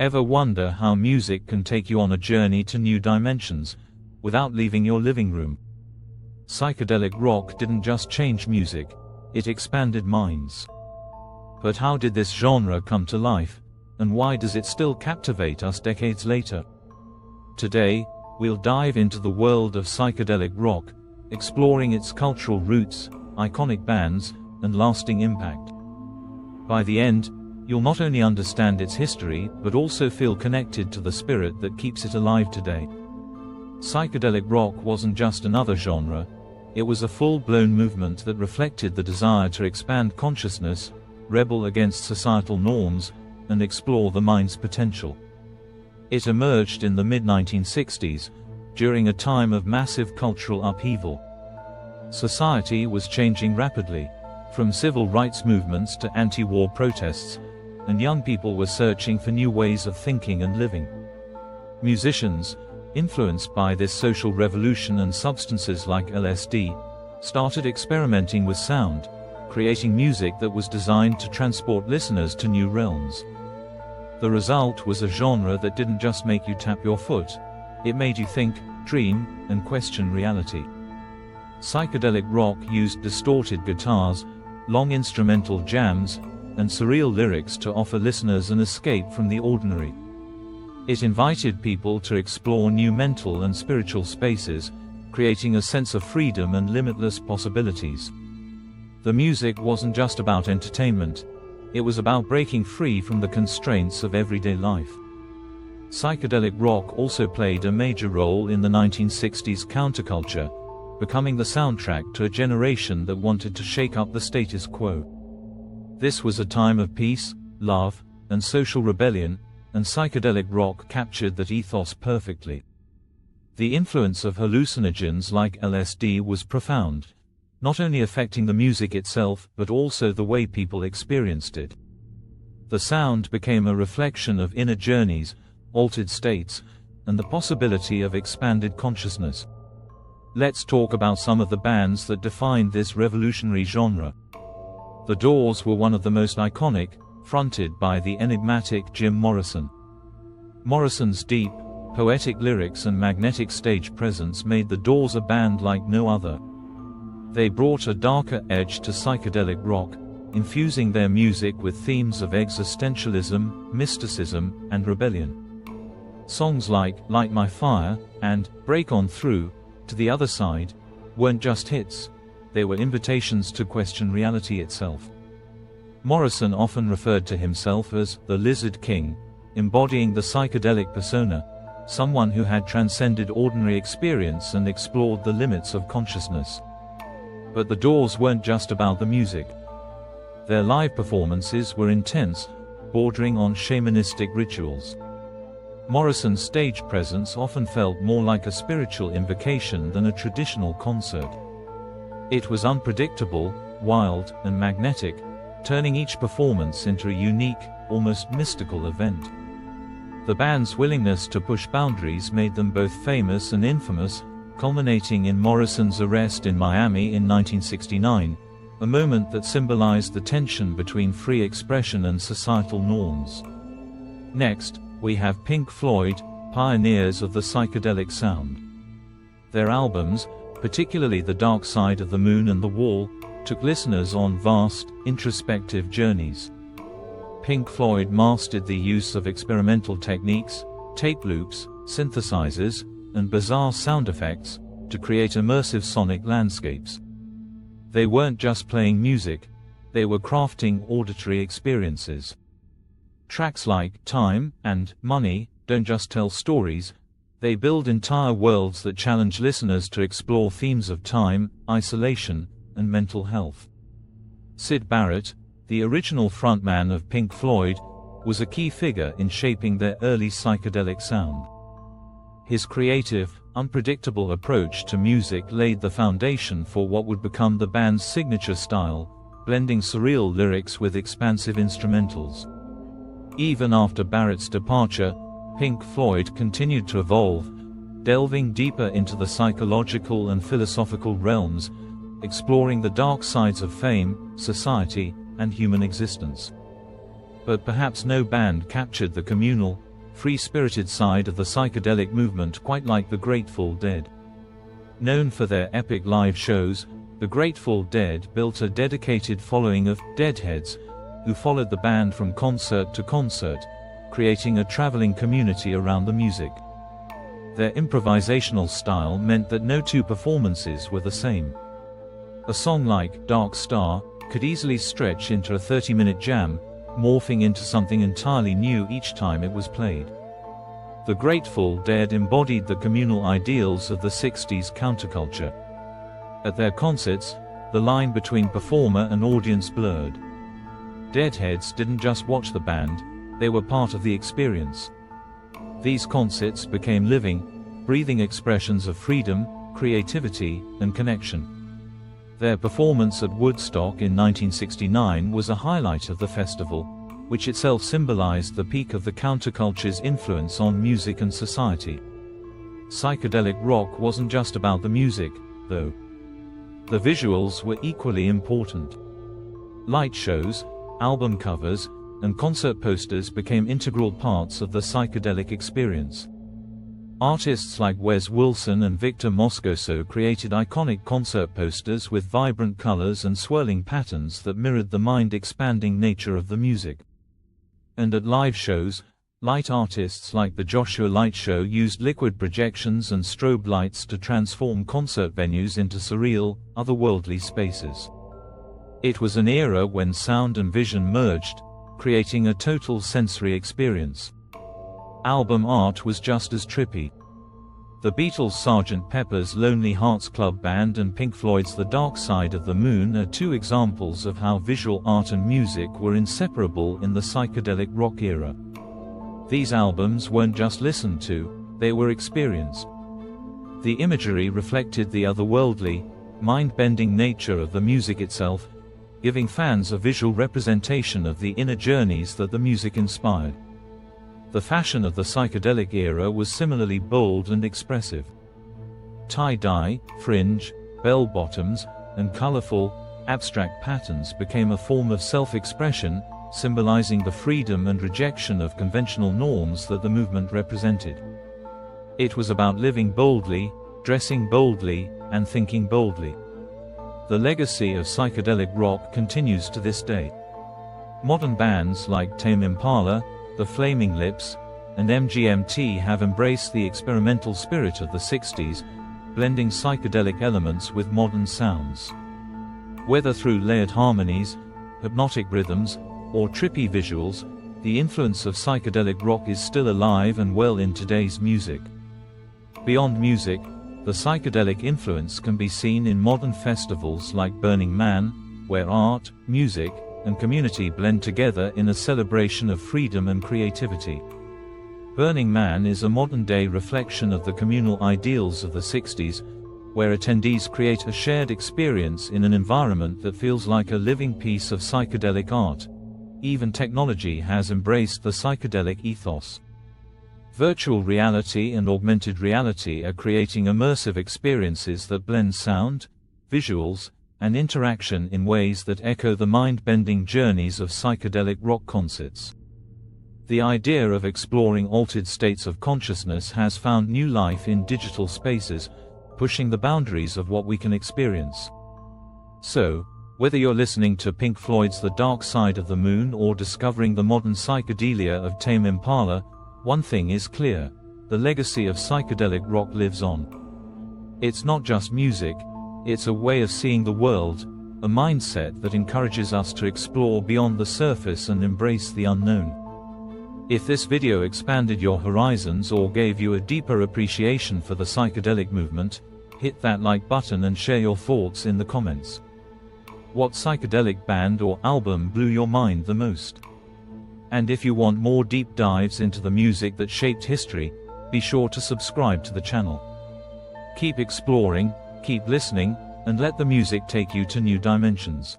Ever wonder how music can take you on a journey to new dimensions, without leaving your living room? Psychedelic rock didn't just change music, it expanded minds. But how did this genre come to life, and why does it still captivate us decades later? Today, we'll dive into the world of psychedelic rock, exploring its cultural roots, iconic bands, and lasting impact. By the end, you'll not only understand its history, but also feel connected to the spirit that keeps it alive today. Psychedelic rock wasn't just another genre, it was a full-blown movement that reflected the desire to expand consciousness, rebel against societal norms, and explore the mind's potential. It emerged in the mid-1960s, during a time of massive cultural upheaval. Society was changing rapidly, from civil rights movements to anti-war protests, and young people were searching for new ways of thinking and living. Musicians, influenced by this social revolution and substances like LSD, started experimenting with sound, creating music that was designed to transport listeners to new realms. The result was a genre that didn't just make you tap your foot, it made you think, dream, and question reality. Psychedelic rock used distorted guitars, long instrumental jams, and surreal lyrics to offer listeners an escape from the ordinary. It invited people to explore new mental and spiritual spaces, creating a sense of freedom and limitless possibilities. The music wasn't just about entertainment, it was about breaking free from the constraints of everyday life. Psychedelic rock also played a major role in the 1960s counterculture, becoming the soundtrack to a generation that wanted to shake up the status quo. This was a time of peace, love, and social rebellion, and psychedelic rock captured that ethos perfectly. The influence of hallucinogens like LSD was profound, not only affecting the music itself but also the way people experienced it. The sound became a reflection of inner journeys, altered states, and the possibility of expanded consciousness. Let's talk about some of the bands that defined this revolutionary genre. The Doors were one of the most iconic, fronted by the enigmatic Jim Morrison. Morrison's deep, poetic lyrics and magnetic stage presence made the Doors a band like no other. They brought a darker edge to psychedelic rock, infusing their music with themes of existentialism, mysticism, and rebellion. Songs like Light My Fire and Break On Through to the Other Side weren't just hits, they were invitations to question reality itself. Morrison often referred to himself as the Lizard King, embodying the psychedelic persona, someone who had transcended ordinary experience and explored the limits of consciousness. But the Doors weren't just about the music. Their live performances were intense, bordering on shamanistic rituals. Morrison's stage presence often felt more like a spiritual invocation than a traditional concert. It was unpredictable, wild, and magnetic, turning each performance into a unique, almost mystical event. The band's willingness to push boundaries made them both famous and infamous, culminating in Morrison's arrest in Miami in 1969, a moment that symbolized the tension between free expression and societal norms. Next, we have Pink Floyd, pioneers of the psychedelic sound. Their albums, particularly The Dark Side of the Moon and The Wall, took listeners on vast, introspective journeys. Pink Floyd mastered the use of experimental techniques, tape loops, synthesizers, and bizarre sound effects, to create immersive sonic landscapes. They weren't just playing music, they were crafting auditory experiences. Tracks like Time and Money don't just tell stories, they build entire worlds that challenge listeners to explore themes of time, isolation, and mental health. Syd Barrett, the original frontman of Pink Floyd, was a key figure in shaping their early psychedelic sound. His creative, unpredictable approach to music laid the foundation for what would become the band's signature style, blending surreal lyrics with expansive instrumentals. Even after Barrett's departure, Pink Floyd continued to evolve, delving deeper into the psychological and philosophical realms, exploring the dark sides of fame, society, and human existence. But perhaps no band captured the communal, free-spirited side of the psychedelic movement, quite like the Grateful Dead. Known for their epic live shows, the Grateful Dead built a dedicated following of Deadheads, who followed the band from concert to concert, creating a traveling community around the music. Their improvisational style meant that no two performances were the same. A song like Dark Star could easily stretch into a 30-minute jam, morphing into something entirely new each time it was played. The Grateful Dead embodied the communal ideals of the 60s counterculture. At their concerts, the line between performer and audience blurred. Deadheads didn't just watch the band, they were part of the experience. These concerts became living, breathing expressions of freedom, creativity, and connection. Their performance at Woodstock in 1969 was a highlight of the festival, which itself symbolized the peak of the counterculture's influence on music and society. Psychedelic rock wasn't just about the music, though. The visuals were equally important. Light shows, album covers, and concert posters became integral parts of the psychedelic experience. Artists like Wes Wilson and Victor Moscoso created iconic concert posters with vibrant colors and swirling patterns that mirrored the mind-expanding nature of the music. And at live shows, light artists like the Joshua Light Show used liquid projections and strobe lights to transform concert venues into surreal, otherworldly spaces. It was an era when sound and vision merged, creating a total sensory experience. Album art was just as trippy. The Beatles' Sgt. Pepper's Lonely Hearts Club Band and Pink Floyd's The Dark Side of the Moon are two examples of how visual art and music were inseparable in the psychedelic rock era. These albums weren't just listened to, they were experienced. The imagery reflected the otherworldly, mind-bending nature of the music itself, giving fans a visual representation of the inner journeys that the music inspired. The fashion of the psychedelic era was similarly bold and expressive. Tie-dye, fringe, bell-bottoms, and colorful, abstract patterns became a form of self-expression, symbolizing the freedom and rejection of conventional norms that the movement represented. It was about living boldly, dressing boldly, and thinking boldly. The legacy of psychedelic rock continues to this day. Modern bands like Tame Impala, The Flaming Lips, and MGMT have embraced the experimental spirit of the 60s, blending psychedelic elements with modern sounds. Whether through layered harmonies, hypnotic rhythms, or trippy visuals, the influence of psychedelic rock is still alive and well in today's music. Beyond music, the psychedelic influence can be seen in modern festivals like Burning Man, where art, music, and community blend together in a celebration of freedom and creativity. Burning Man is a modern-day reflection of the communal ideals of the 60s, where attendees create a shared experience in an environment that feels like a living piece of psychedelic art. Even technology has embraced the psychedelic ethos. Virtual reality and augmented reality are creating immersive experiences that blend sound, visuals, and interaction in ways that echo the mind-bending journeys of psychedelic rock concerts. The idea of exploring altered states of consciousness has found new life in digital spaces, pushing the boundaries of what we can experience. So, whether you're listening to Pink Floyd's The Dark Side of the Moon or discovering the modern psychedelia of Tame Impala, one thing is clear: the legacy of psychedelic rock lives on. It's not just music, it's a way of seeing the world, a mindset that encourages us to explore beyond the surface and embrace the unknown. If this video expanded your horizons or gave you a deeper appreciation for the psychedelic movement, hit that like button and share your thoughts in the comments. What psychedelic band or album blew your mind the most? And if you want more deep dives into the music that shaped history, be sure to subscribe to the channel. Keep exploring, keep listening, and let the music take you to new dimensions.